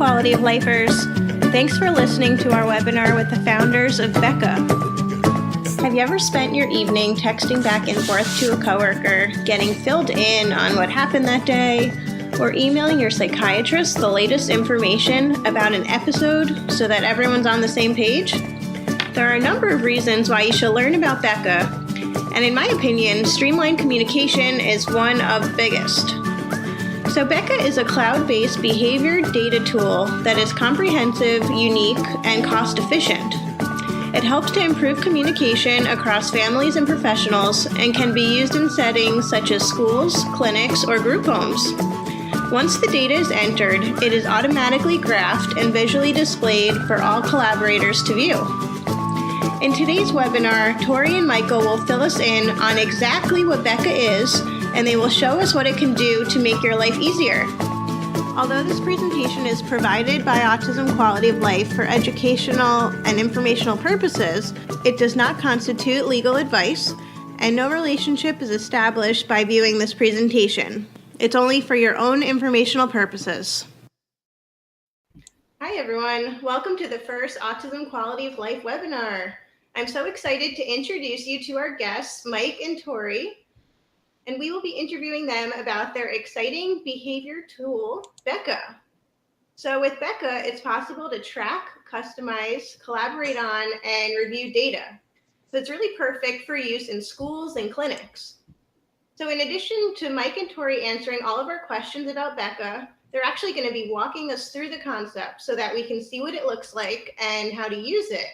Quality of Lifers. Thanks for listening to our webinar with the founders of BEHCA. Have you ever spent your evening texting back and forth to a coworker, getting filled in on what happened that day, or emailing your psychiatrist the latest information about an episode so that everyone's on the same page? There are a number of reasons why you should learn about BEHCA, and in my opinion, streamlined communication is one of the biggest. So BEHCA is a cloud-based behavior data tool that is comprehensive, unique, and cost-efficient. It helps to improve communication across families and professionals and can be used in settings such as schools, clinics, or group homes. Once the data is entered, it is automatically graphed and visually displayed for all collaborators to view. In today's webinar, Torri and Michael will fill us in on exactly what BEHCA is, and they will show us what it can do to make your life easier. Although this presentation is provided by Autism Quality of Life for educational and informational purposes, it does not constitute legal advice, and no relationship is established by viewing this presentation. It's only for your own informational purposes. Hi everyone, welcome to the first Autism Quality of Life webinar. I'm so excited to introduce you to our guests, Mike and Torri, and we will be interviewing them about their exciting behavior tool, BEHCA. So with BEHCA, it's possible to track, customize, collaborate on, and review data. So it's really perfect for use in schools and clinics. So in addition to Mike and Torri answering all of our questions about BEHCA, they're actually going to be walking us through the concept so that we can see what it looks like and how to use it.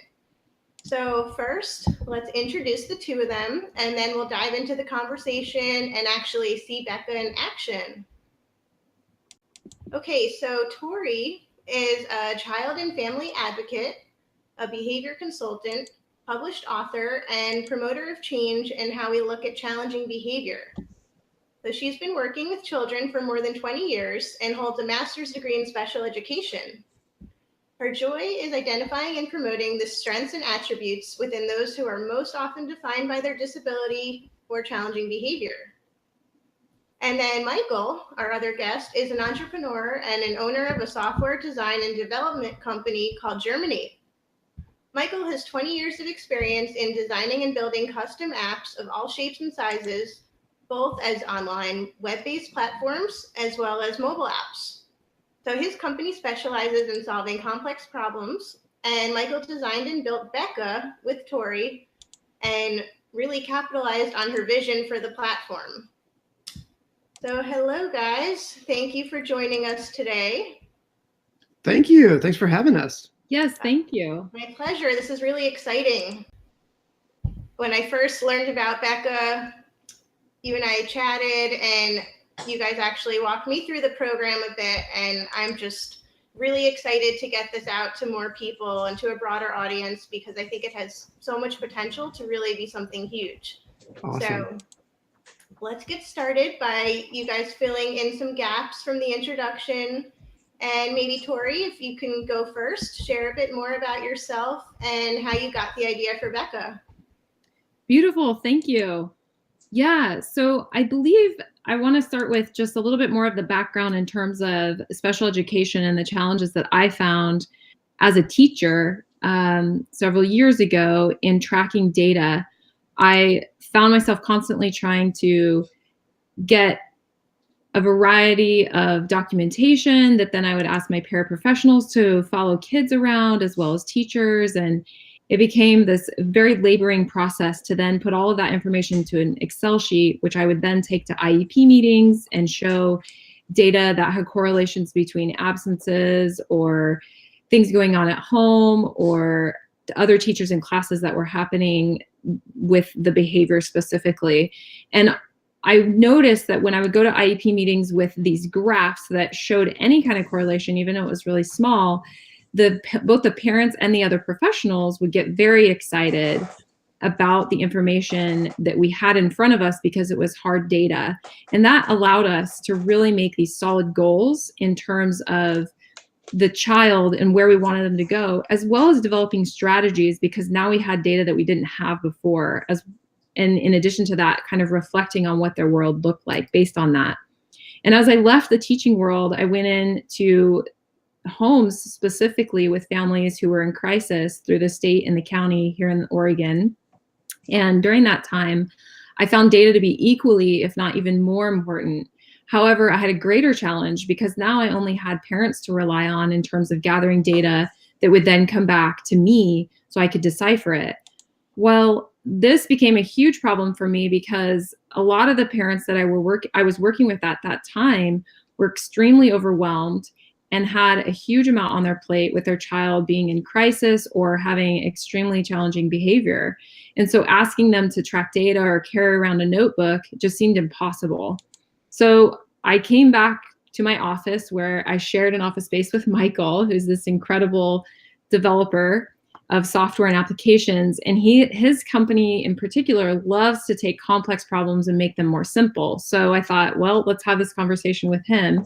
So first, let's introduce the two of them, and then we'll dive into the conversation and actually see BEHCA in action. Okay, so Torri is a child and family advocate, a behavior consultant, published author, and promoter of change in how we look at challenging behavior. So she's been working with children for more than 20 years and holds a master's degree in special education. Her joy is identifying and promoting the strengths and attributes within those who are most often defined by their disability or challenging behavior. And then Michael, our other guest, is an entrepreneur and an owner of a software design and development company called Germinate. Michael has 20 years of experience in designing and building custom apps of all shapes and sizes, both as online web-based platforms as well as mobile apps. So his company specializes in solving complex problems, and Michael designed and built BEHCA with Torri and really capitalized on her vision for the platform. So hello guys, thank you for joining us today. Thank you, thanks for having us. Yes, thank you. My pleasure, this is really exciting. When I first learned about BEHCA, you and I chatted and you guys actually walked me through the program a bit, and I'm just really excited to get this out to more people and to a broader audience because I think it has so much potential to really be something huge. Awesome. So let's get started by you guys filling in some gaps from the introduction. And maybe Torri, if you can go first, share a bit more about yourself and how you got the idea for BEHCA. Beautiful, thank you. Yeah, so I believe I want to start with just a little bit more of the background in terms of special education and the challenges that I found as a teacher several years ago in tracking data. I found myself constantly trying to get a variety of documentation that then I would ask my paraprofessionals to follow kids around as well as teachers, and it became this very laboring process to then put all of that information into an Excel sheet, which I would then take to IEP meetings and show data that had correlations between absences or things going on at home or other teachers in classes that were happening with the behavior specifically. And I noticed that when I would go to IEP meetings with these graphs that showed any kind of correlation, even though it was really small, both the parents and the other professionals would get very excited about the information that we had in front of us because it was hard data. And that allowed us to really make these solid goals in terms of the child and where we wanted them to go, as well as developing strategies, because now we had data that we didn't have before, and in addition to that, kind of reflecting on what their world looked like based on that. And as I left the teaching world, I went into homes specifically with families who were in crisis through the state and the county here in Oregon. And during that time, I found data to be equally, if not even more important. However, I had a greater challenge because now I only had parents to rely on in terms of gathering data that would then come back to me so I could decipher it. Well, this became a huge problem for me because a lot of the parents that I was working with at that time were extremely overwhelmed and had a huge amount on their plate with their child being in crisis or having extremely challenging behavior. And so asking them to track data or carry around a notebook just seemed impossible. So I came back to my office where I shared an office space with Michael, who's this incredible developer of software and applications. And his company in particular loves to take complex problems and make them more simple. So I thought, well, let's have this conversation with him.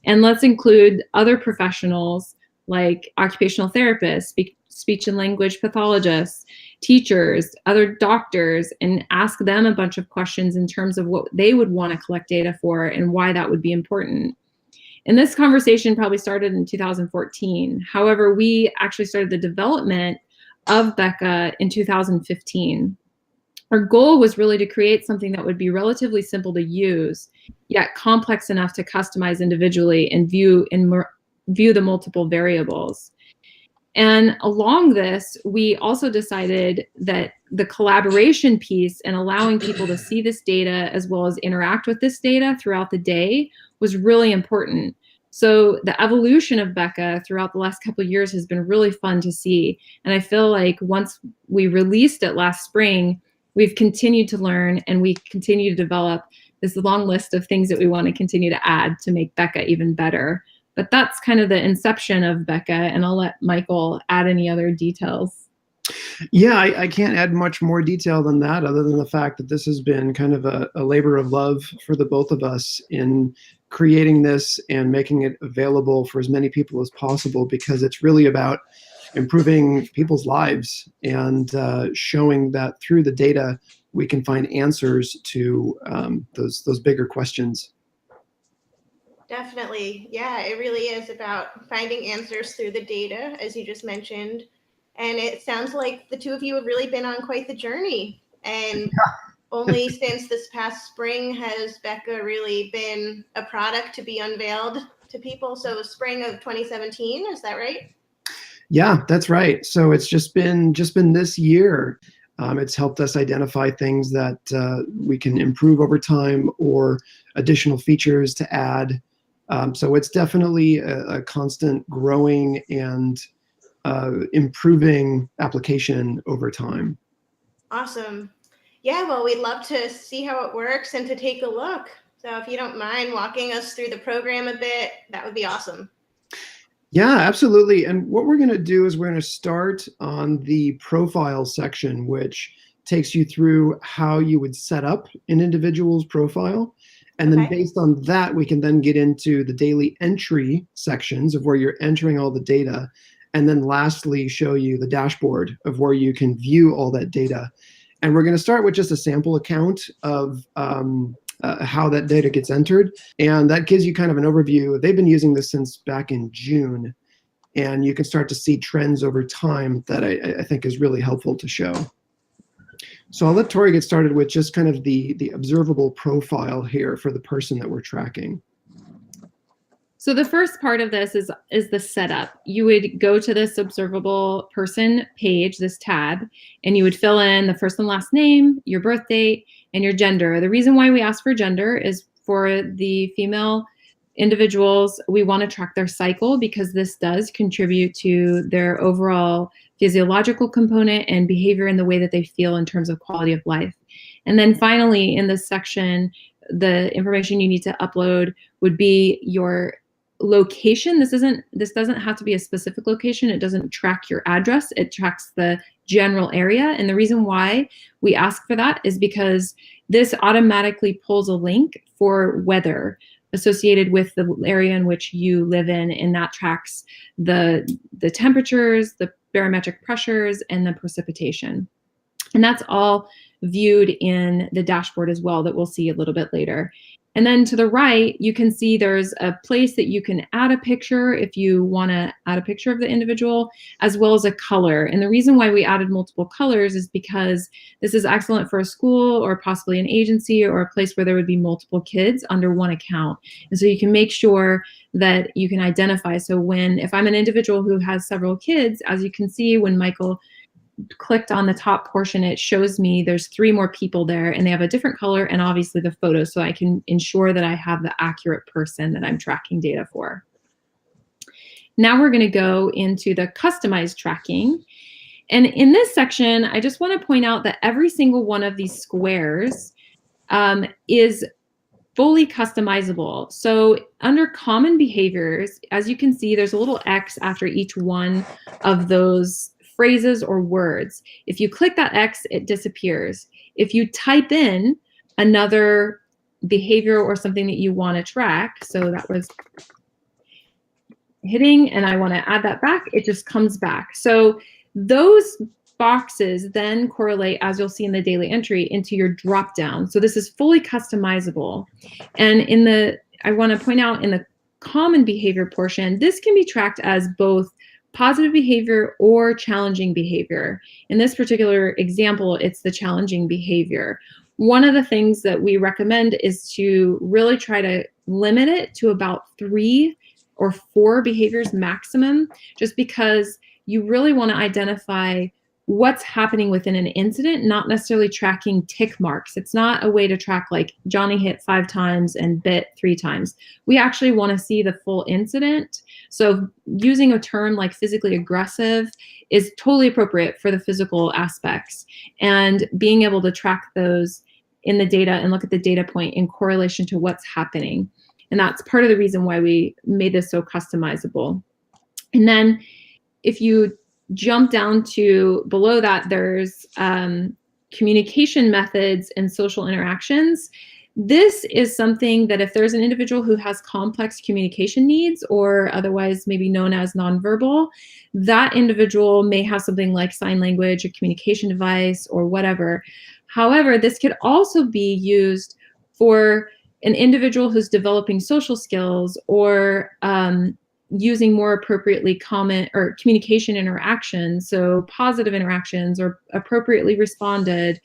And let's include other professionals like occupational therapists, speech and language pathologists, teachers, other doctors, and ask them a bunch of questions in terms of what they would want to collect data for and why that would be important. And this conversation probably started in 2014. However, we actually started the development of BEHCA in 2015. Our goal was really to create something that would be relatively simple to use, yet complex enough to customize individually and view the multiple variables. And along this, we also decided that the collaboration piece and allowing people to see this data as well as interact with this data throughout the day was really important. So the evolution of BEHCA throughout the last couple of years has been really fun to see. And I feel like once we released it last spring, we've continued to learn and we continue to develop this long list of things that we want to continue to add to make BEHCA even better. But that's kind of the inception of BEHCA, and I'll let Michael add any other details. Yeah, I can't add much more detail than that, other than the fact that this has been kind of a labor of love for the both of us in creating this and making it available for as many people as possible, because it's really about improving people's lives and showing that through the data we can find answers to those bigger questions. Definitely. Yeah, it really is about finding answers through the data, as you just mentioned. And it sounds like the two of you have really been on quite the journey. And only since this past spring has BEHCA really been a product to be unveiled to people. So spring of 2017, is that right? Yeah, that's right. So it's just been this year. It's helped us identify things that we can improve over time or additional features to add. So it's definitely a constant growing and improving application over time. Awesome. Yeah, well, we'd love to see how it works and to take a look. So if you don't mind walking us through the program a bit, that would be awesome. Yeah, absolutely. And what we're going to do is we're going to start on the profile section, which takes you through how you would set up an individual's profile. And then based on that, we can then get into the daily entry sections of where you're entering all the data. And then lastly, show you the dashboard of where you can view all that data. And we're going to start with just a sample account of how that data gets entered. And that gives you kind of an overview. They've been using this since back in June. And you can start to see trends over time that I think is really helpful to show. So I'll let Torri get started with just kind of the observable profile here for the person that we're tracking. So the first part of this is the setup. You would go to this observable person page, this tab, and you would fill in the first and last name, your birth date, and your gender. The reason why we ask for gender is for the female individuals, we want to track their cycle because this does contribute to their overall physiological component and behavior in the way that they feel in terms of quality of life. And then finally, in this section, the information you need to upload would be your location. This doesn't have to be a specific location. It doesn't track your address. It tracks the general area. And the reason why we ask for that is because this automatically pulls a link for weather associated with the area in which you live in, and that tracks the temperatures, the barometric pressures, and the precipitation. And that's all viewed in the dashboard as well that we'll see a little bit later. And then to the right, you can see there's a place that you can add a picture if you want to add a picture of the individual, as well as a color. And the reason why we added multiple colors is because this is excellent for a school or possibly an agency or a place where there would be multiple kids under one account. And so you can make sure that you can identify. So if I'm an individual who has several kids, as you can see when Michael clicked on the top portion, it shows me there's 3 more people there and they have a different color and obviously the photo, so I can ensure that I have the accurate person that I'm tracking data for. Now we're going to go into the customized tracking. And in this section, I just want to point out that every single one of these squares is fully customizable. So under common behaviors, as you can see, there's a little X after each one of those phrases or words. If you click that X, it disappears. If you type in another behavior or something that you want to track, so that was hitting and I want to add that back, it just comes back. So those boxes then correlate, as you'll see in the daily entry, into your drop down. So this is fully customizable. And I want to point out in the common behavior portion, this can be tracked as both positive behavior or challenging behavior. In this particular example, it's the challenging behavior. One of the things that we recommend is to really try to limit it to about 3 or 4 behaviors maximum, just because you really want to identify what's happening within an incident, not necessarily tracking tick marks. It's not a way to track like Johnny hit 5 times and bit 3 times. We actually want to see the full incident. So using a term like physically aggressive is totally appropriate for the physical aspects, and being able to track those in the data and look at the data point in correlation to what's happening. And that's part of the reason why we made this so customizable. And then if you jump down to below that, there's communication methods and social interactions. This is something that if there's an individual who has complex communication needs, or otherwise maybe known as nonverbal, that individual may have something like sign language, a communication device, or whatever. However, this could also be used for an individual who's developing social skills, or using more appropriately comment or communication interactions, so positive interactions or appropriately responded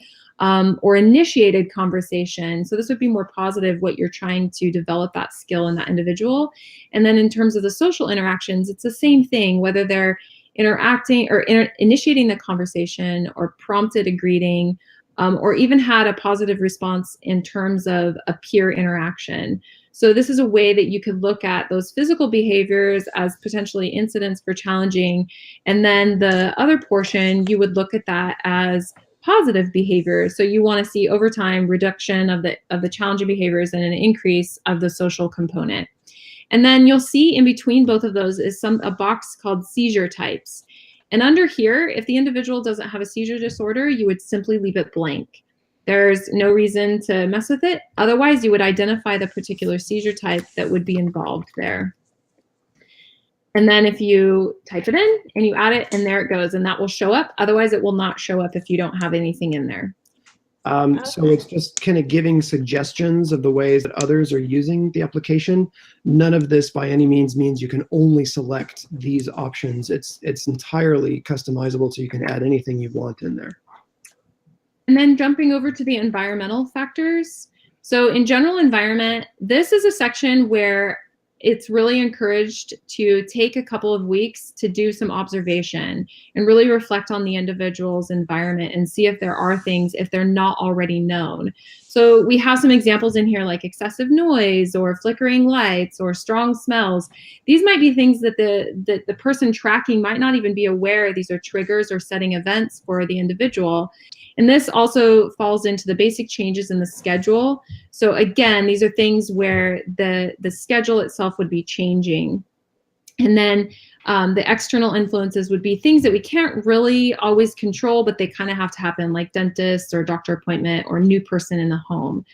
or initiated conversation. So this would be more positive, what you're trying to develop that skill in that individual. And then in terms of the social interactions, it's the same thing, whether they're interacting or initiating the conversation or prompted a greeting, or even had a positive response in terms of a peer interaction. So this is a way that you could look at those physical behaviors as potentially incidents for challenging. And then the other portion, you would look at that as positive behaviors. So you want to see over time reduction of the challenging behaviors and an increase of the social component. And then you'll see in between both of those is a box called seizure types. And under here, if the individual doesn't have a seizure disorder, you would simply leave it blank. There's no reason to mess with it. Otherwise, you would identify the particular seizure type that would be involved there. And then if you type it in and you add it, and there it goes, and that will show up. Otherwise, it will not show up if you don't have anything in there. So it's just kind of giving suggestions of the ways that others are using the application. None of this by any means you can only select these options. It's entirely customizable, so you can add anything you want in there. And then jumping over to the environmental factors. So in general environment, this is a section where it's really encouraged to take a couple of weeks to do some observation and really reflect on the individual's environment and see if there are things, if they're not already known. So we have some examples in here like excessive noise or flickering lights or strong smells. These might be things that the person tracking might not even be aware these are triggers or setting events for the individual. And this also falls into the basic changes in the schedule. So again, these are things where the schedule itself would be changing. And then the external influences would be things that we can't really always control, but they kind of have to happen, like dentist or doctor appointment or new person in the home.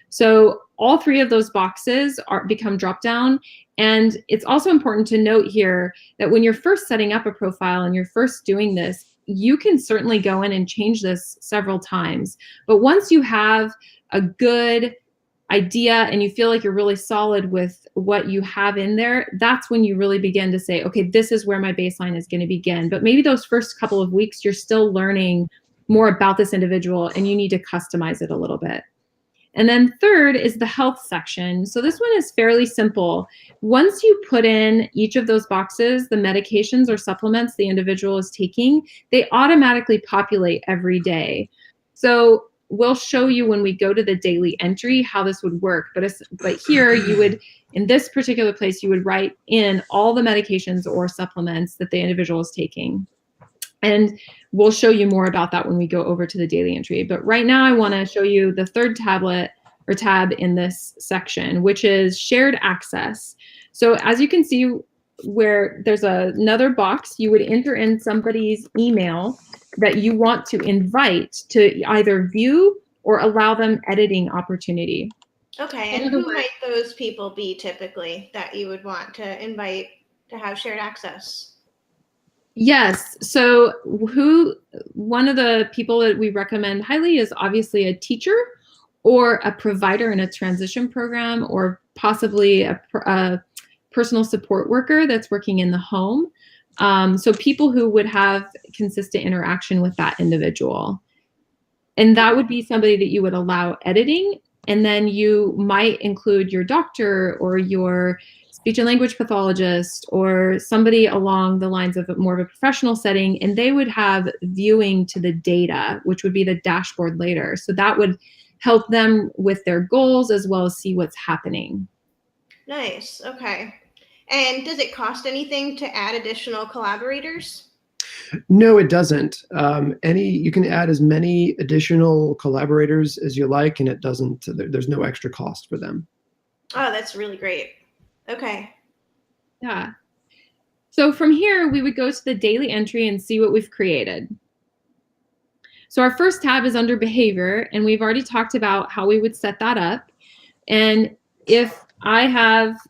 So all 3 of those boxes become drop down. And it's also important to note here that when you're first setting up a profile and you're first doing this, you can certainly go in and change this several times. But once you have a good idea and you feel like you're really solid with what you have in there, that's when you really begin to say, okay, this is where my baseline is going to begin. But maybe those first couple of weeks, you're still learning more about this individual and you need to customize it a little bit. And then third is the health section. So this one is fairly simple. Once you put in each of those boxes, the medications or supplements the individual is taking, they automatically populate every day. So we'll show you when we go to the daily entry how this would work. But here you would, in this particular place, you would write in all the medications or supplements that the individual is taking. And we'll show you more about that when we go over to the daily entry. But right now I want to show you the third tablet or tab in this section, which is shared access. So as you can see where there's another box, you would enter in somebody's email that you want to invite to either view or allow them editing opportunity. Okay, and who might those people be typically that you would want to invite to have shared access? Yes, so one of the people that we recommend highly is obviously a teacher or a provider in a transition program, or possibly a personal support worker that's working in the home. So people who would have consistent interaction with that individual. And that would be somebody that you would allow editing. And then you might include your doctor or your speech and language pathologist or somebody along the lines of more of a professional setting, and they would have viewing to the data, which would be the dashboard later. So that would help them with their goals as well as see what's happening. Nice. Okay. And does it cost anything to add additional collaborators? No, it doesn't. You can add as many additional collaborators as you like, and there's no extra cost for them. Oh, that's really great. Okay. Yeah. So from here, we would go to the daily entry and see what we've created. So our first tab is under behavior, and we've already talked about how we would set that up. And if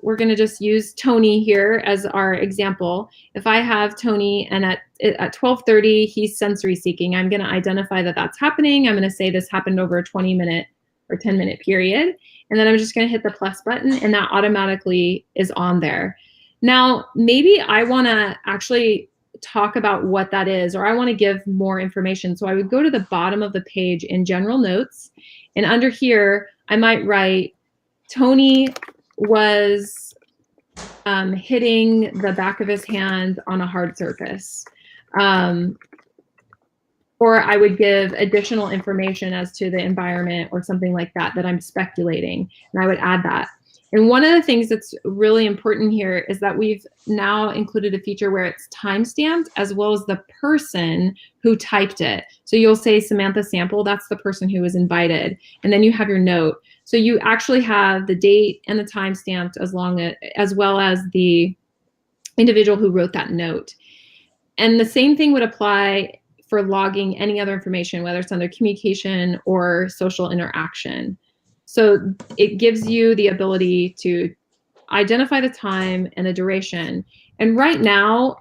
we're going to just use Tony here as our example. If I have Tony and at 12:30, he's sensory seeking, I'm going to identify that that's happening. I'm going to say this happened over a 20-minute or 10-minute period. And then I'm just going to hit the plus button, and that automatically is on there. Now, maybe I want to actually talk about what that is, or I want to give more information. So I would go to the bottom of the page in general notes, and under here, I might write, Tony was hitting the back of his hand on a hard surface. Or I would give additional information as to the environment or something like that I'm speculating, and I would add that. And one of the things that's really important here is that we've now included a feature where it's timestamped as well as the person who typed it. So you'll say Samantha Sample, that's the person who was invited, and then you have your note. So you actually have the date and the time stamped as well as the individual who wrote that note. And the same thing would apply for logging any other information, whether it's under communication or social interaction. So it gives you the ability to identify the time and the duration. And right now,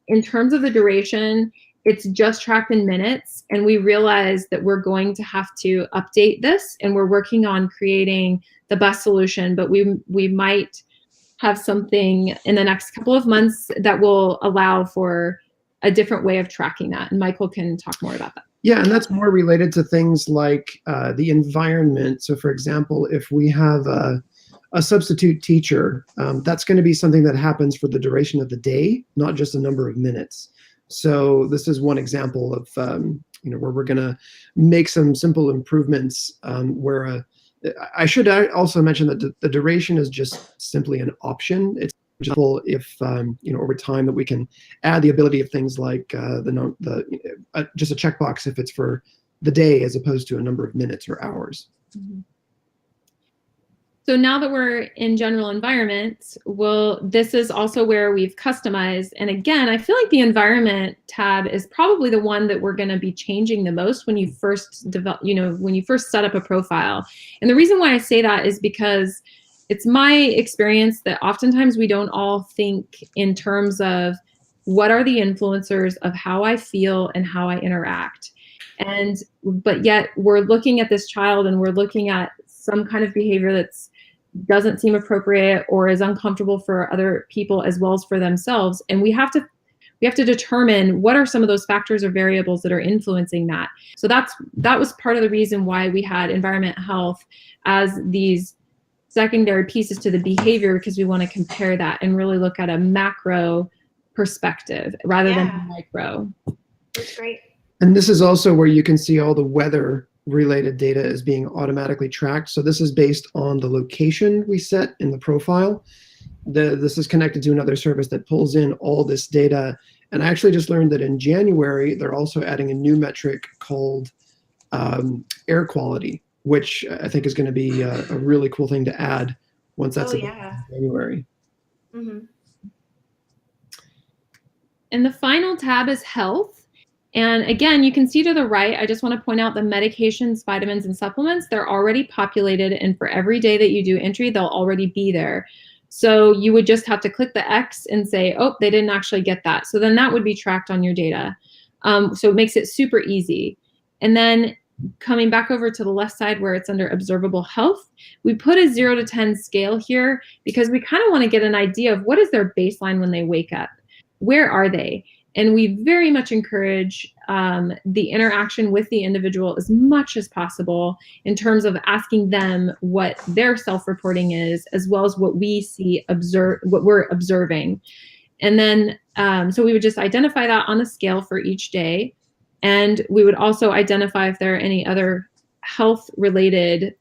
in terms of the duration, it's just tracked in minutes, and we realize that we're going to have to update this, and we're working on creating the best solution, but we might have something in the next couple of months that will allow for a different way of tracking that. And Michael can talk more about that. Yeah, and that's more related to things like the environment. So for example, if we have a substitute teacher, that's going to be something that happens for the duration of the day, not just a number of minutes. So this is one example of where we're going to make some simple improvements where I should also mention that the duration is just simply an option. It's just if over time that we can add the ability of things like just a checkbox if it's for the day as opposed to a number of minutes or hours. Mm-hmm. So now that we're in general environment, this is also where we've customized. And again, I feel like the environment tab is probably the one that we're going to be changing the most when you first when you first set up a profile. And the reason why I say that is because it's my experience that oftentimes we don't all think in terms of what are the influencers of how I feel and how I interact. But yet we're looking at this child and we're looking at some kind of behavior that's doesn't seem appropriate or is uncomfortable for other people as well as for themselves. And we have to determine what are some of those factors or variables that are influencing that. So that was part of the reason why we had environment health as these secondary pieces to the behavior, because we want to compare that and really look at a macro perspective rather than micro. That's great. And this is also where you can see all the weather related data is being automatically tracked. So this is based on the location we set in the profile. This is connected to another service that pulls in all this data. And I actually just learned that in January, they're also adding a new metric called air quality, which I think is going to be a really cool thing to add once that's in January. Mm-hmm. And the final tab is health. And again, you can see to the right, I just want to point out the medications, vitamins, and supplements. They're already populated, and for every day that you do entry, they'll already be there. So you would just have to click the X and say, oh, they didn't actually get that. So then that would be tracked on your data. So it makes it super easy. And then coming back over to the left side where it's under observable health, we put a 0 to 10 scale here because we kind of want to get an idea of what is their baseline when they wake up. Where are they? And we very much encourage the interaction with the individual as much as possible in terms of asking them what their self-reporting is, as well as what we see, what we're observing. And then, so we would just identify that on the scale for each day. And we would also identify if there are any other health-related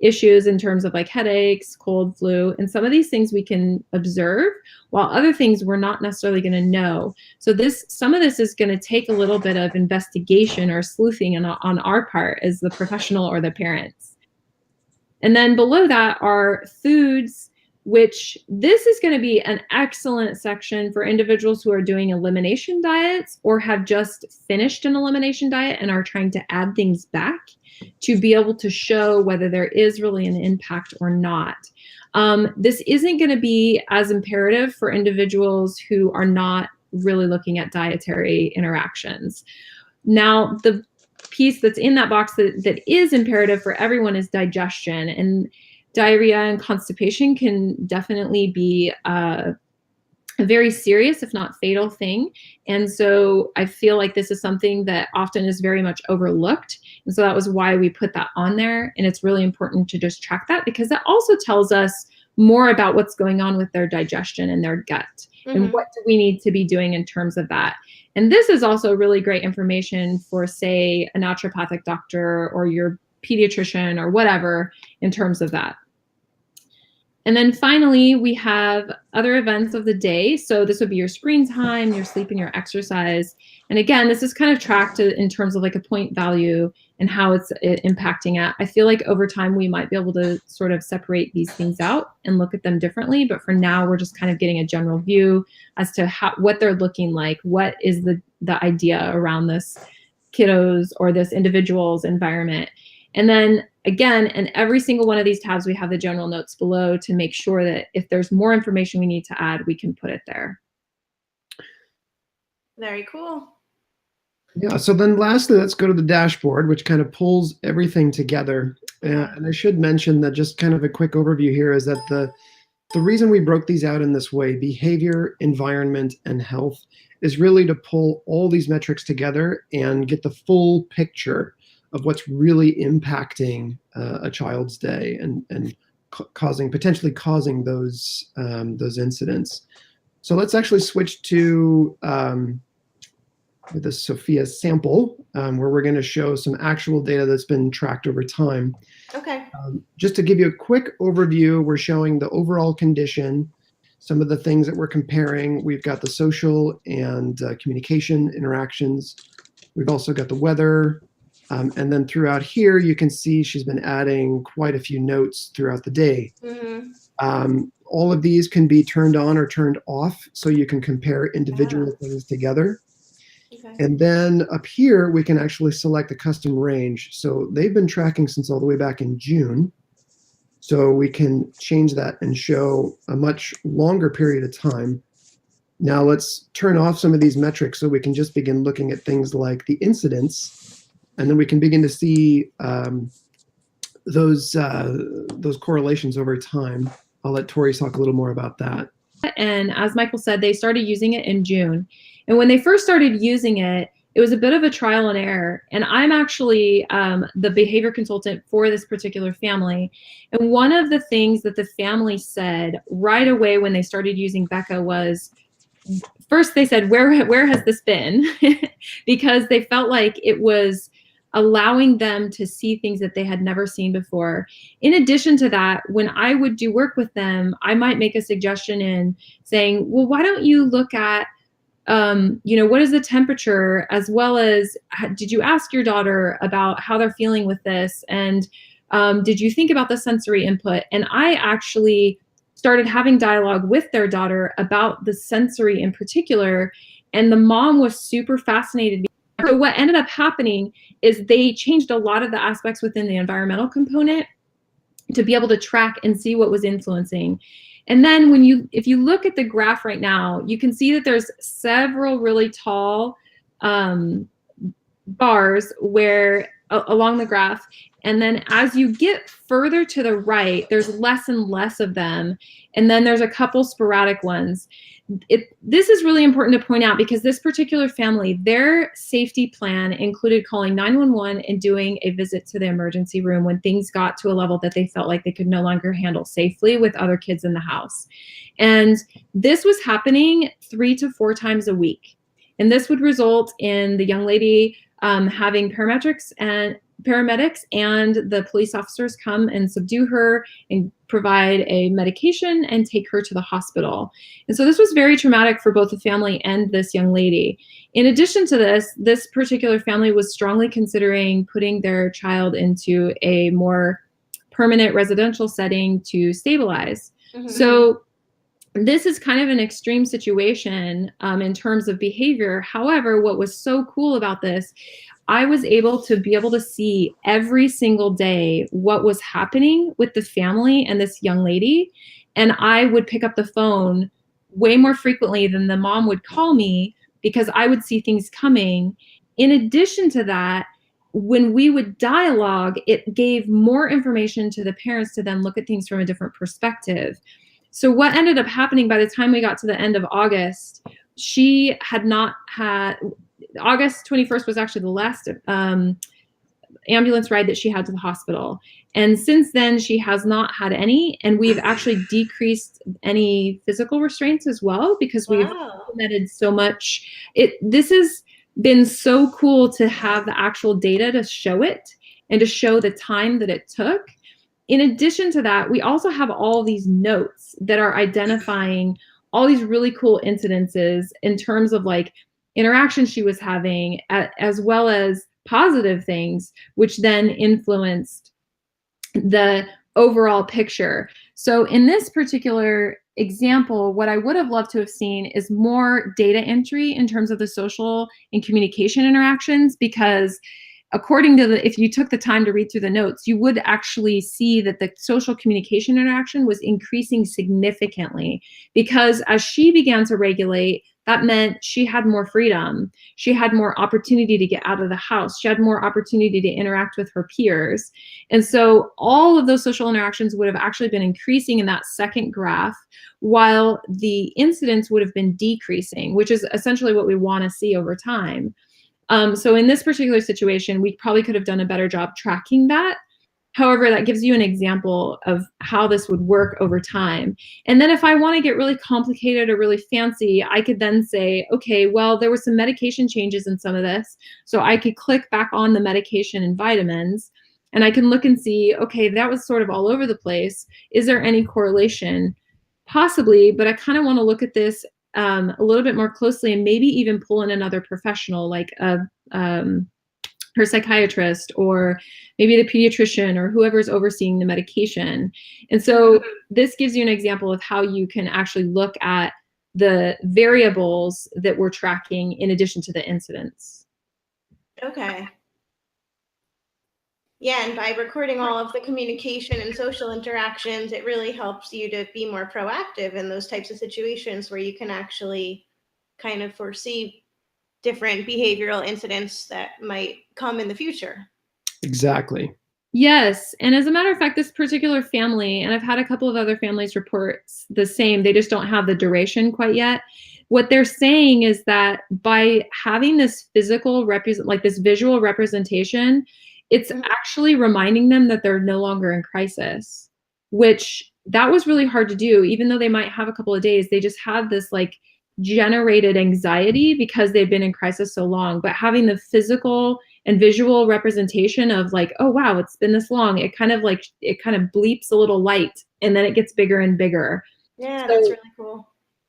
issues in terms of like headaches, cold, flu, and some of these things we can observe, while other things we're not necessarily going to know. So some of this is going to take a little bit of investigation or sleuthing on our part as the professional or the parents. And then below that are foods, which this is going to be an excellent section for individuals who are doing elimination diets or have just finished an elimination diet and are trying to add things back, to be able to show whether there is really an impact or not. This isn't going to be as imperative for individuals who are not really looking at dietary interactions. Now, the piece that's in that box that is imperative for everyone is digestion, and diarrhea and constipation can definitely be a very serious, if not fatal thing. And so I feel like this is something that often is very much overlooked. And so that was why we put that on there. And it's really important to just track that, because that also tells us more about what's going on with their digestion and their gut. Mm-hmm. And what do we need to be doing in terms of that. And this is also really great information for, say, a naturopathic doctor or your pediatrician or whatever in terms of that. And then finally, we have other events of the day. So this would be your screen time, your sleep, and your exercise. And again, this is kind of tracked in terms of like a point value and how it's impacting at. I feel like over time, we might be able to sort of separate these things out and look at them differently. But for now, we're just kind of getting a general view as to what they're looking like. What is the idea around this kiddos or this individual's environment? And then again, in every single one of these tabs, we have the general notes below to make sure that if there's more information we need to add, we can put it there. Very cool. Yeah, so then lastly, let's go to the dashboard, which kind of pulls everything together. And I should mention that just kind of a quick overview here is that the reason we broke these out in this way, behavior, environment, and health, is really to pull all these metrics together and get the full picture of what's really impacting a child's day and potentially causing those incidents. So let's actually switch to the Sophia sample, where we're going to show some actual data that's been tracked over time. Okay. Just to give you a quick overview, we're showing the overall condition, some of the things that we're comparing. We've got the social and communication interactions. We've also got the weather. And then throughout here, you can see she's been adding quite a few notes throughout the day. Mm-hmm. All of these can be turned on or turned off, so you can compare individual things together. Okay. And then up here, we can actually select a custom range. So they've been tracking since all the way back in June. So we can change that and show a much longer period of time. Now let's turn off some of these metrics so we can just begin looking at things like the incidence. And then we can begin to see those correlations over time. I'll let Torri talk a little more about that. And as Michael said, they started using it in June. And when they first started using it, it was a bit of a trial and error. And I'm actually the behavior consultant for this particular family. And one of the things that the family said right away when they started using BEHCA was, first they said, where has this been? Because they felt like it was allowing them to see things that they had never seen before. In addition to that, when I would do work with them, I might make a suggestion in saying, well, why don't you look at, what is the temperature, as well as, did you ask your daughter about how they're feeling with this? And did you think about the sensory input? And I actually started having dialogue with their daughter about the sensory in particular. And the mom was super fascinated. So what ended up happening is they changed a lot of the aspects within the environmental component to be able to track and see what was influencing. And then if you look at the graph right now, you can see that there's several really tall bars where along the graph. And then as you get further to the right, there's less and less of them. And then there's a couple sporadic ones. This is really important to point out because this particular family, their safety plan included calling 911 and doing a visit to the emergency room when things got to a level that they felt like they could no longer handle safely with other kids in the house. And this was happening 3 to 4 times a week. And this would result in the young lady having paramedics and the police officers come and subdue her and provide a medication and take her to the hospital. And so this was very traumatic for both the family and this young lady. In addition to this particular family was strongly considering putting their child into a more permanent residential setting to stabilize. Mm-hmm. So this is kind of an extreme situation in terms of behavior. However, what was so cool about this, I was able to see every single day what was happening with the family and this young lady. And I would pick up the phone way more frequently than the mom would call me because I would see things coming. In addition to that, when we would dialogue, it gave more information to the parents to then look at things from a different perspective. So what ended up happening by the time we got to the end of August, she had not had, August 21st was actually the last ambulance ride that she had to the hospital. And since then, she has not had any. And we've actually decreased any physical restraints as well because we've implemented so much. This has been so cool to have the actual data to show it and to show the time that it took. In addition to that, we also have all these notes that are identifying all these really cool incidences in terms of like interactions she was having, as well as positive things, which then influenced the overall picture. So in this particular example, what I would have loved to have seen is more data entry in terms of the social and communication interactions, because according to if you took the time to read through the notes, you would actually see that the social communication interaction was increasing significantly, because as she began to regulate, that meant she had more freedom. She had more opportunity to get out of the house. She had more opportunity to interact with her peers. And so all of those social interactions would have actually been increasing in that second graph, while the incidence would have been decreasing, which is essentially what we want to see over time. So in this particular situation, we probably could have done a better job tracking that. However, that gives you an example of how this would work over time. And then if I want to get really complicated or really fancy, I could then say, okay, well, there were some medication changes in some of this. So I could click back on the medication and vitamins, and I can look and see, okay, that was sort of all over the place. Is there any correlation? Possibly, but I kind of want to look at this a little bit more closely and maybe even pull in another professional like her psychiatrist or maybe the pediatrician or whoever's overseeing the medication. And so this gives you an example of how you can actually look at the variables that we're tracking in addition to the incidents. Okay. Yeah, and by recording all of the communication and social interactions, it really helps you to be more proactive in those types of situations where you can actually kind of foresee different behavioral incidents that might come in the future. Exactly. Yes. And as a matter of fact, this particular family, and I've had a couple of other families report the same, they just don't have the duration quite yet. What they're saying is that by having this like this visual representation, it's Mhm. actually reminding them that they're no longer in crisis, which that was really hard to do. Even though they might have a couple of days, they just had this like generated anxiety because they've been in crisis so long. But having the physical and visual representation of like, oh wow, it's been this long, it kind of bleeps a little light and then it gets bigger and bigger. Yeah, that's So, really cool.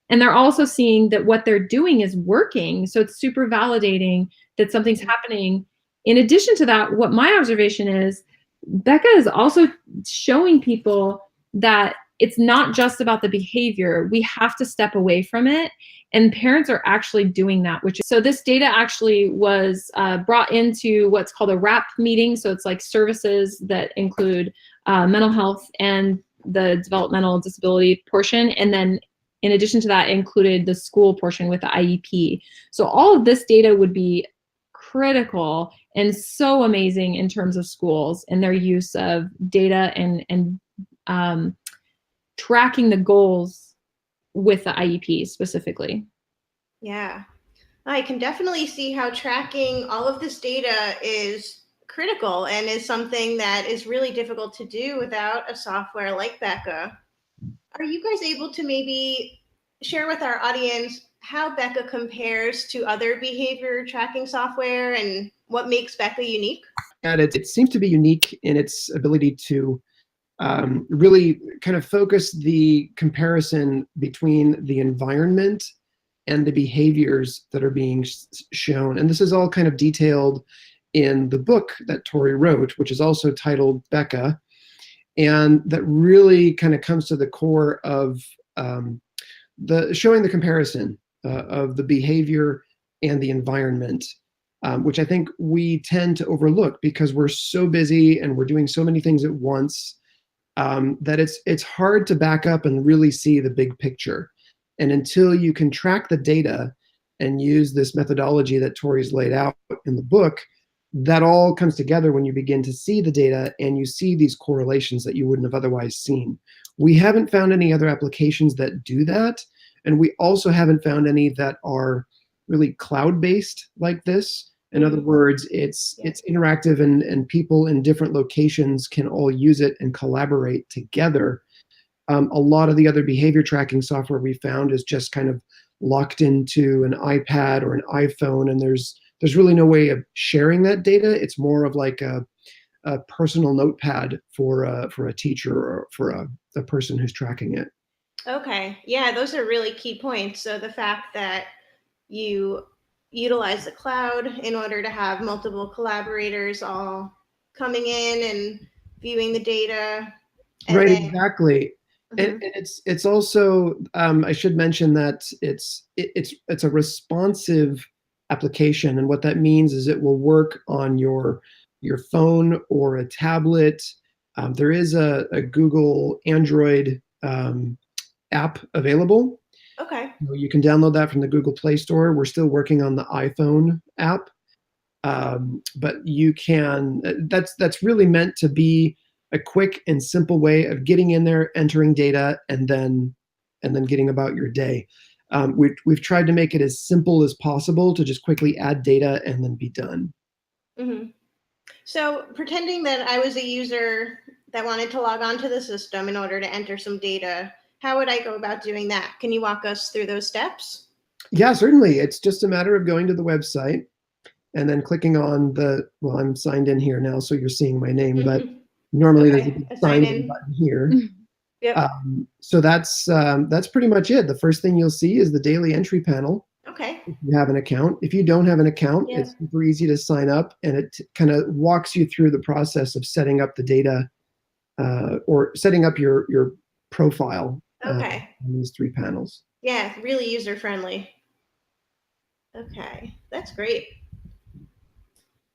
and they're also seeing that what they're doing is working, so it's super validating that something's Mhm. happening. In addition to that, what my observation is, BEHCA is also showing people that it's not just about the behavior. We have to step away from it. And parents are actually doing that, which is, so this data actually was brought into what's called a WRAP meeting. So it's like services that include mental health and the developmental disability portion. And then in addition to that, included the school portion with the IEP. So all of this data would be critical and so amazing in terms of schools and their use of data and tracking the goals with the IEP specifically. Yeah. I can definitely see how tracking all of this data is critical and is something that is really difficult to do without a software like BEHCA. Are you guys able to maybe share with our audience how BEHCA compares to other behavior tracking software and what makes BEHCA unique? And it seems to be unique in its ability to really kind of focus the comparison between the environment and the behaviors that are being shown. And this is all kind of detailed in the book that Torri wrote, which is also titled BEHCA, and that really kind of comes to the core of the showing the comparison of the behavior and the environment, which I think we tend to overlook because we're so busy and we're doing so many things at once, that it's hard to back up and really see the big picture. And until you can track the data and use this methodology that Torri's laid out in the book, that all comes together when you begin to see the data and you see these correlations that you wouldn't have otherwise seen. We haven't found any other applications that do that. And we also haven't found any that are really cloud-based like this. In other words, it's interactive and people in different locations can all use it and collaborate together. A lot of the other behavior tracking software we found is just kind of locked into an iPad or an iPhone, and there's really no way of sharing that data. It's more of like a personal notepad for a teacher or for a person who's tracking it. Okay. Yeah, those are really key points. So the fact that you utilize the cloud in order to have multiple collaborators all coming in and viewing the data, and Right, then exactly. Mhm. And it's also I should mention that it's a responsive application, and what that means is it will work on your phone or a tablet. There is a Google Android app available. Okay. You can download that from the Google Play Store. We're still working on the iPhone app, but you can. That's really meant to be a quick and simple way of getting in there, entering data, and then getting about your day. We've tried to make it as simple as possible to just quickly add data and then be done. hmm So pretending that I was a user that wanted to log on to the system in order to enter some data, how would I go about doing that? Can you walk us through those steps? Yeah, certainly. It's just a matter of going to the website and then clicking on well, I'm signed in here now, so you're seeing my name, but normally there's a Okay, big a sign sign in in. button here. Yep. So that's pretty much it. The first thing you'll see is the daily entry panel. Okay. If you have an account. If you don't have an account, Yep. it's super easy to sign up, and it kind of walks you through the process of setting up the data, or setting up your profile Okay. on these three panels. Yeah, really user friendly. Okay, that's great.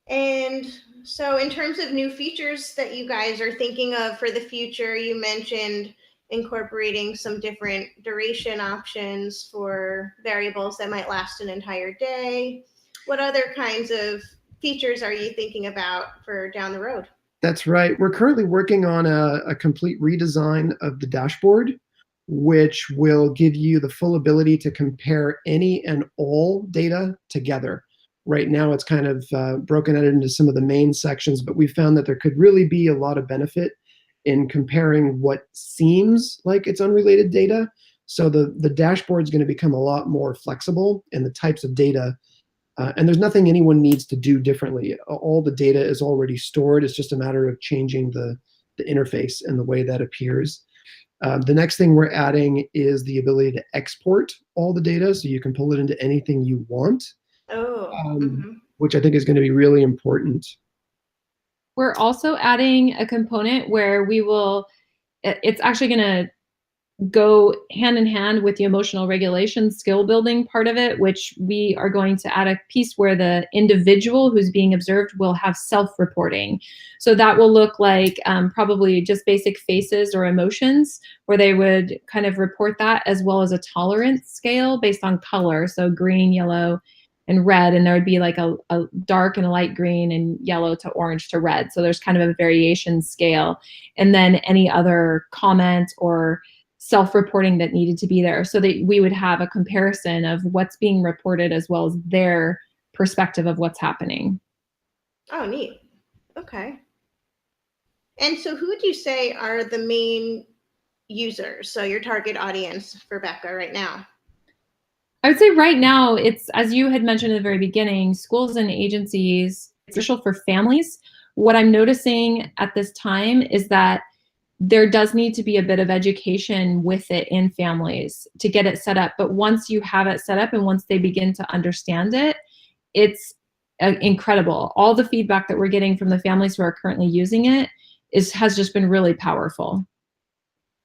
And so, in terms of new features that you guys are thinking of for the future, you mentioned incorporating some different duration options for variables that might last an entire day. What other kinds of features are you thinking about for down the road? That's right. We're currently working on a complete redesign of the dashboard, which will give you the full ability to compare any and all data together. Right now, it's kind of broken out into some of the main sections, but we found that there could really be a lot of benefit in comparing what seems like it's unrelated data. So the dashboard is going to become a lot more flexible in the types of data. And there's nothing anyone needs to do differently. All the data is already stored. It's just a matter of changing the interface and the way that appears. The next thing we're adding is the ability to export all the data so you can pull it into anything you want, Oh. which I think is going to be really important. We're also adding a component where it's actually going to go hand in hand with the emotional regulation skill building part of it, which we are going to add a piece where the individual who's being observed will have self-reporting. So that will look like probably just basic faces or emotions, where they would kind of report that, as well as a tolerance scale based on color. So green, yellow, and red, and there would be like a dark and a light green and yellow to orange to red. So there's kind of a variation scale. And then any other comment or self-reporting that needed to be there, so that we would have a comparison of what's being reported as well as their perspective of what's happening. Oh, neat. Okay. And so who would you say are the main users, so your target audience for BEHCA right now? I would say right now, it's, as you had mentioned at the very beginning, schools and agencies. It's crucial for families. What I'm noticing at this time is that there does need to be a bit of education with it in families to get it set up. But once you have it set up and once they begin to understand it, it's incredible. All the feedback that we're getting from the families who are currently using it has just been really powerful.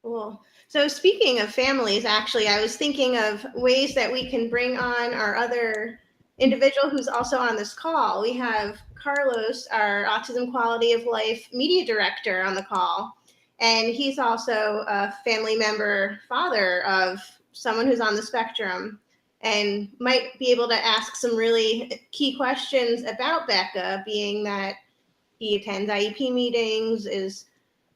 Cool. So speaking of families, actually, I was thinking of ways that we can bring on our other individual who's also on this call. We have Carlos, our Autism Quality of Life Media Director, on the call. And he's also a family member, father of someone who's on the spectrum, and might be able to ask some really key questions about BEHCA, being that he attends IEP meetings, is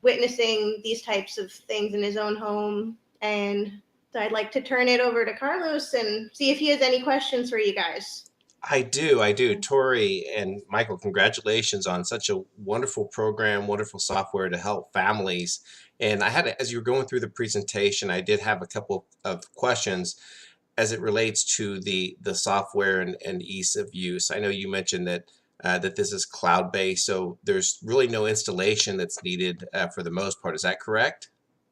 witnessing these types of things in his own home. And so I'd like to turn it over to Carlos and see if he has any questions for you guys. I do. Torri and Michael, congratulations on such a wonderful program, wonderful software to help families. And as you were going through the presentation, I did have a couple of questions as it relates to the software and ease of use. I know you mentioned that that this is cloud-based, so there's really no installation that's needed for the most part. Is that correct?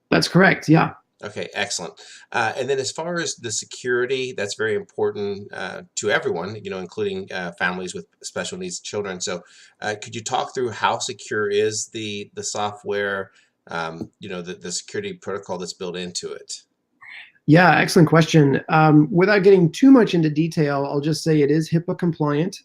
That's correct, yeah. Okay, excellent. And then as far as the security, that's very important to everyone, including families with special needs children. So could you talk through how secure is the software, the security protocol that's built into it? Yeah, excellent question. Without getting too much into detail, I'll just say it is HIPAA compliant.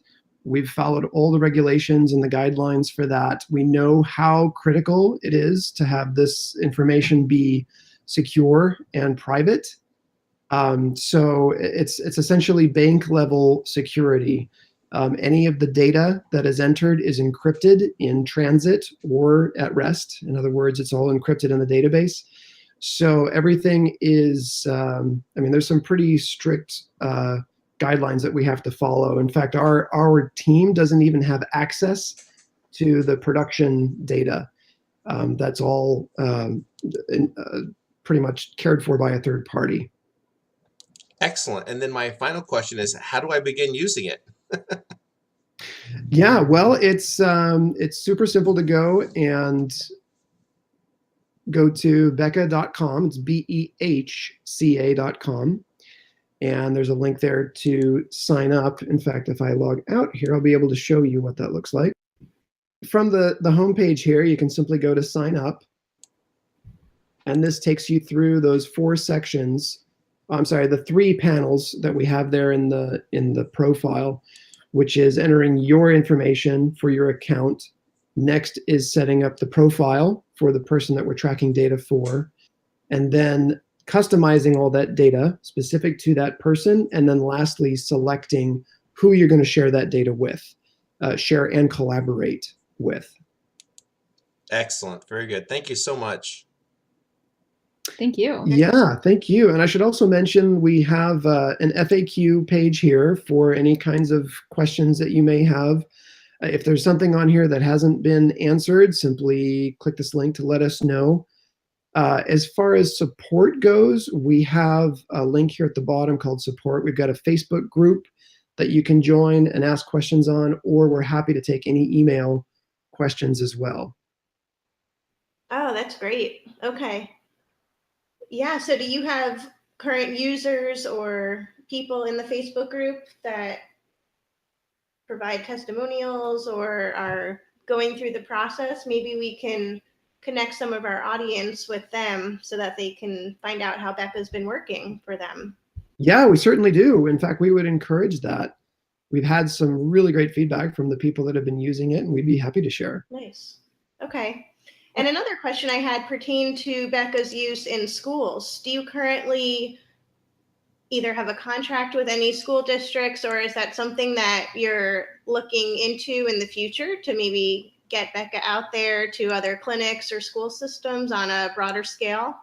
We've followed all the regulations and the guidelines for that. We know how critical it is to have this information be secure and private. So it's essentially bank level security. Any of the data that is entered is encrypted in transit or at rest. In other words, it's all encrypted in the database. So everything is, there's some pretty strict guidelines that we have to follow. In fact, our team doesn't even have access to the production data. That's all pretty much cared for by a third party. Excellent. And then my final question is, how do I begin using it? Yeah, well, it's super simple to go to BEHCA.com. It's BEHCA.com. And there's a link there to sign up. In fact, if I log out here, I'll be able to show you what that looks like. From the homepage here, you can simply go to sign up. And this takes you through those the 3 panels that we have there in the profile, which is entering your information for your account. Next is setting up the profile for the person that we're tracking data for, and then customizing all that data specific to that person, and then lastly, selecting who you're going to share that data with, share and collaborate with. Excellent. Very good. Thank you so much. Thank you. Yeah, thank you. And I should also mention we have an FAQ page here for any kinds of questions that you may have. If there's something on here that hasn't been answered, simply click this link to let us know. As far as support goes, we have a link here at the bottom called support. We've got a Facebook group that you can join and ask questions on, or we're happy to take any email questions as well. Oh, that's great. Okay. Yeah, so do you have current users or people in the Facebook group that provide testimonials or are going through the process? Maybe we can connect some of our audience with them so that they can find out how BEHCA's been working for them. Yeah, we certainly do. In fact, we would encourage that. We've had some really great feedback from the people that have been using it, and we'd be happy to share. Nice. Okay. And another question I had pertained to BEHCA's use in schools. Do you currently either have a contract with any school districts, or is that something that you're looking into in the future to maybe get BEHCA out there to other clinics or school systems on a broader scale?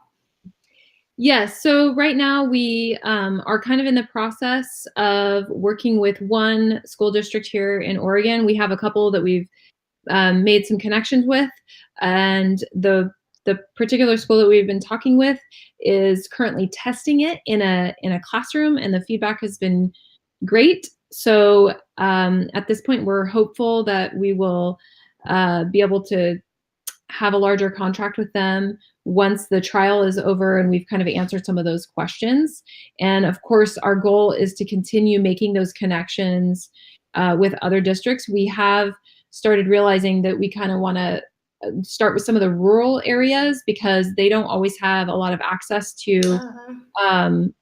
Yes. So right now we are kind of in the process of working with one school district here in Oregon. We have a couple that we've made some connections with, and the particular school that we've been talking with is currently testing it in a classroom, and the feedback has been great. So at this point, we're hopeful that we will be able to have a larger contract with them once the trial is over and we've kind of answered some of those questions. And of course, our goal is to continue making those connections with other districts. We have started realizing that we kind of want to start with some of the rural areas because they don't always have a lot of access to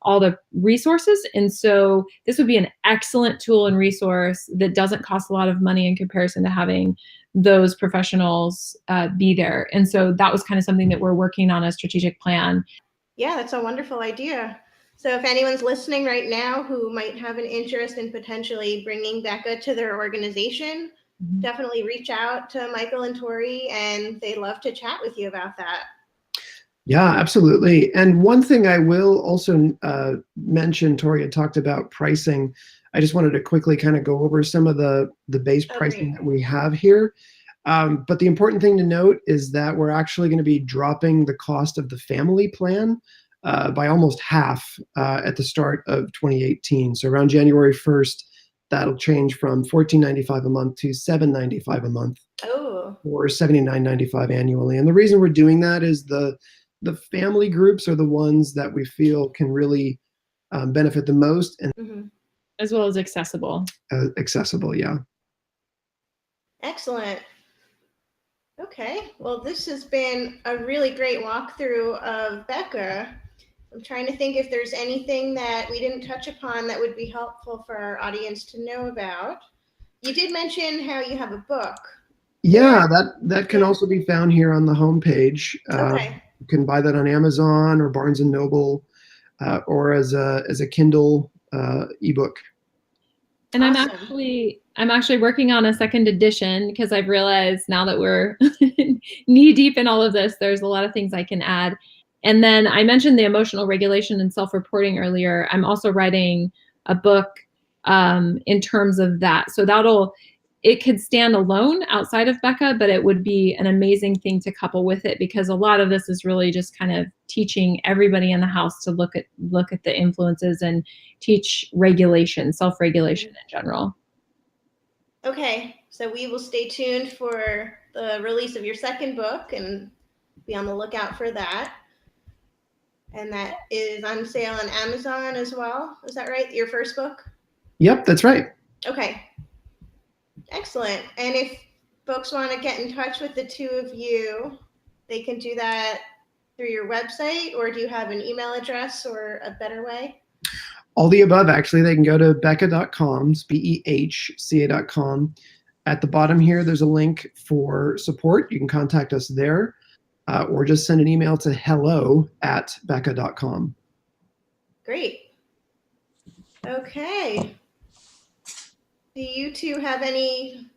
all the resources. And so this would be an excellent tool and resource that doesn't cost a lot of money in comparison to having those professionals be there. And so that was kind of something that we're working on a strategic plan. Yeah, that's a wonderful idea. So if anyone's listening right now who might have an interest in potentially bringing BEHCA to their organization, definitely reach out to Michael and Torri, and they'd love to chat with you about that. Yeah, absolutely. And one thing I will also mention, Torri had talked about pricing. I just wanted to quickly kind of go over some of the base pricing that we have here. But the important thing to note is that we're actually going to be dropping the cost of the family plan by almost half at the start of 2018. So around January 1st, that'll change from $14.95 a month to $7.95 a month, or $79.95 annually. And the reason we're doing that is the family groups are the ones that we feel can really benefit the most, and as well as accessible. Accessible, yeah. Excellent. Okay, well, this has been a really great walkthrough of BEHCA. I'm trying to think if there's anything that we didn't touch upon that would be helpful for our audience to know about. You did mention how you have a book. Yeah, that can also be found here on the homepage. You can buy that on Amazon or Barnes and Noble, or as a Kindle ebook. And awesome. I'm actually working on a second edition because I've realized now that we're knee deep in all of this, there's a lot of things I can add. And then I mentioned the emotional regulation and self-reporting earlier. I'm also writing a book in terms of that. So it could stand alone outside of BEHCA, but it would be an amazing thing to couple with it because a lot of this is really just kind of teaching everybody in the house to look at the influences and teach regulation, self-regulation in general. Okay, so we will stay tuned for the release of your second book and be on the lookout for that. And that is on sale on Amazon as well. Is that right? Your first book? Yep, that's right. Okay. Excellent. And if folks want to get in touch with the two of you, they can do that through your website, or do you have an email address or a better way? All the above, actually. They can go to BEHCA.com, BEHCA.com. At the bottom here, there's a link for support. You can contact us there, or just send an email to hello@BEHCA.com. Great. Okay. Do you two have any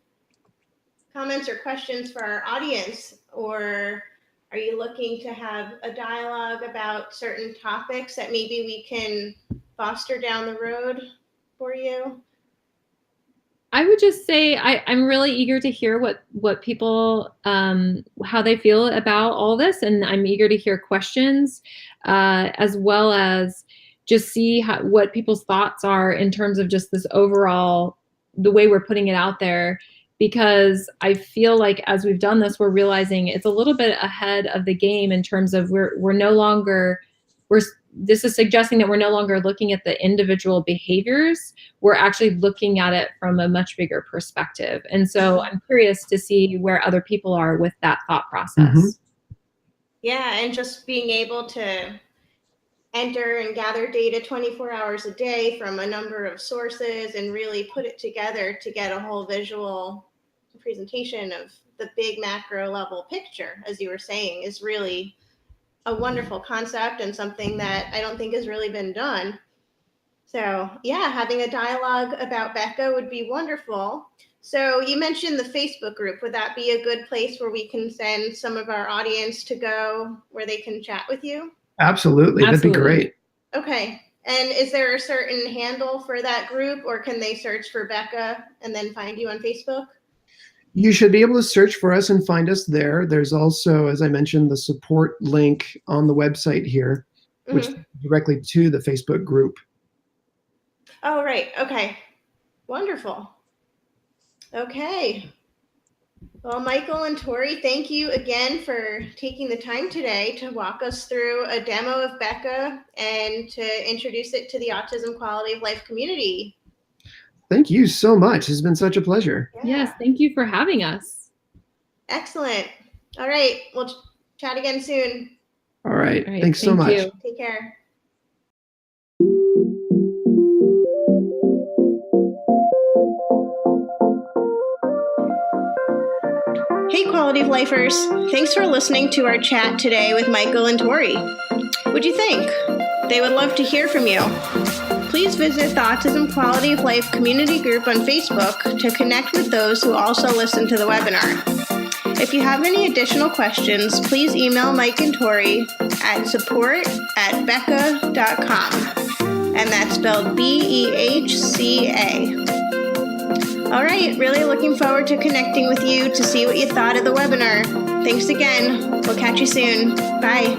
comments or questions for our audience? or are you looking to have a dialogue about certain topics that maybe we can foster down the road for you? I would just say I'm really eager to hear what people how they feel about all this, and I'm eager to hear questions as well as just see what people's thoughts are in terms of just this overall the way we're putting it out there. Because I feel like as we've done this, we're realizing it's a little bit ahead of the game in terms of we're no longer this is suggesting that we're no longer looking at the individual behaviors. We're actually looking at it from a much bigger perspective. And so I'm curious to see where other people are with that thought process. Mm-hmm. Yeah, and just being able to enter and gather data 24 hours a day from a number of sources and really put it together to get a whole visual presentation of the big macro level picture, as you were saying, is really a wonderful concept and something that I don't think has really been done. So yeah, having a dialogue about BEHCA would be wonderful. So you mentioned the Facebook group. Would that be a good place where we can send some of our audience to go where they can chat with you? Absolutely. That'd be great. Okay. And is there a certain handle for that group, or can they search for BEHCA and then find you on Facebook? You should be able to search for us and find us there. There's also, as I mentioned, the support link on the website here, which directly to the Facebook group. Oh, right. Okay. Wonderful. Okay. Well, Michael and Torri, thank you again for taking the time today to walk us through a demo of BEHCA and to introduce it to the Autism Quality of Life community. Thank you so much. It's been such a pleasure. Yeah. Yes, thank you for having us. Excellent. All right. We'll chat again soon. All right. Thanks so much. You. Take care. Hey, Quality of Lifers. Thanks for listening to our chat today with Michael and Torri. What'd you think? They would love to hear from you. Please visit the Autism Quality of Life community group on Facebook to connect with those who also listen to the webinar. If you have any additional questions, please email Mike and Torri at support@behca.com. And that's spelled BEHCA. All right, really looking forward to connecting with you to see what you thought of the webinar. Thanks again. We'll catch you soon. Bye.